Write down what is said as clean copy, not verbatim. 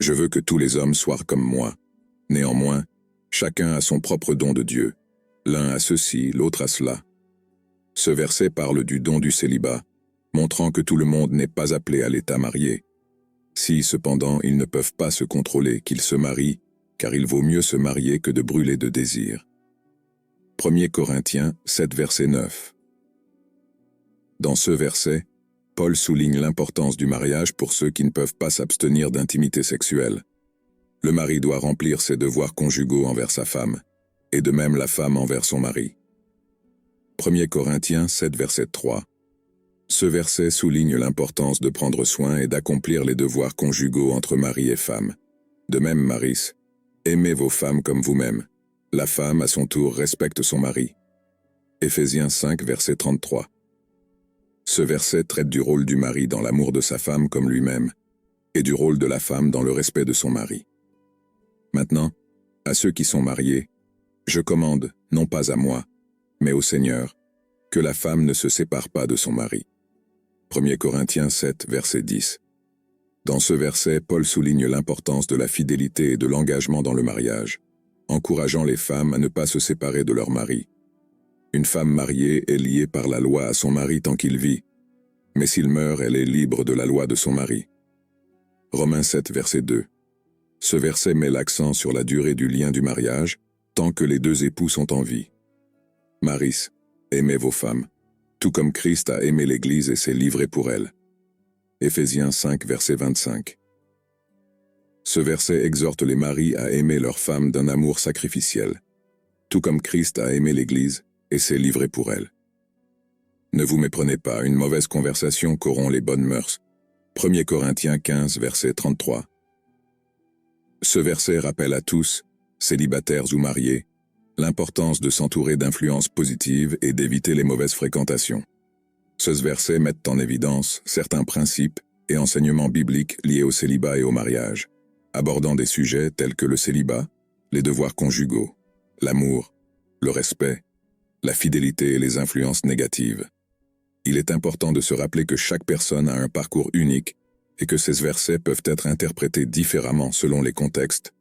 Je veux que tous les hommes soient comme moi. Néanmoins, chacun a son propre don de Dieu. L'un a ceci, l'autre a cela. Ce verset parle du don du célibat, montrant que tout le monde n'est pas appelé à l'état marié. Si, cependant, ils ne peuvent pas se contrôler, qu'ils se marient, car il vaut mieux se marier que de brûler de désir. 1 Corinthiens 7, verset 9. Dans ce verset, Paul souligne l'importance du mariage pour ceux qui ne peuvent pas s'abstenir d'intimité sexuelle. Le mari doit remplir ses devoirs conjugaux envers sa femme, et de même la femme envers son mari. 1 Corinthiens 7, verset 3. Ce verset souligne l'importance de prendre soin et d'accomplir les devoirs conjugaux entre mari et femme. De même, maris, aimez vos femmes comme vous-même. La femme, à son tour, respecte son mari. Éphésiens 5, verset 33. Ce verset traite du rôle du mari dans l'amour de sa femme comme lui-même, et du rôle de la femme dans le respect de son mari. Maintenant, à ceux qui sont mariés, je commande, non pas à moi, mais au Seigneur, que la femme ne se sépare pas de son mari. 1 Corinthiens 7, verset 10. Dans ce verset, Paul souligne l'importance de la fidélité et de l'engagement dans le mariage, encourageant les femmes à ne pas se séparer de leur mari. Une femme mariée est liée par la loi à son mari tant qu'il vit, mais s'il meurt, elle est libre de la loi de son mari. Romains 7, verset 2. Ce verset met l'accent sur la durée du lien du mariage, tant que les deux époux sont en vie. Maris, aimez vos femmes, tout comme Christ a aimé l'Église et s'est livré pour elle. Éphésiens 5, verset 25. Ce verset exhorte les maris à aimer leurs femmes d'un amour sacrificiel, tout comme Christ a aimé l'Église et s'est livré pour elle. Ne vous méprenez pas, une mauvaise conversation corrompt les bonnes mœurs. 1 Corinthiens 15, verset 33. Ce verset rappelle à tous, célibataires ou mariés, l'importance de s'entourer d'influences positives et d'éviter les mauvaises fréquentations. Ce verset met en évidence certains principes et enseignements bibliques liés au célibat et au mariage, abordant des sujets tels que le célibat, les devoirs conjugaux, l'amour, le respect, la fidélité et les influences négatives. Il est important de se rappeler que chaque personne a un parcours unique et que ces versets peuvent être interprétés différemment selon les contextes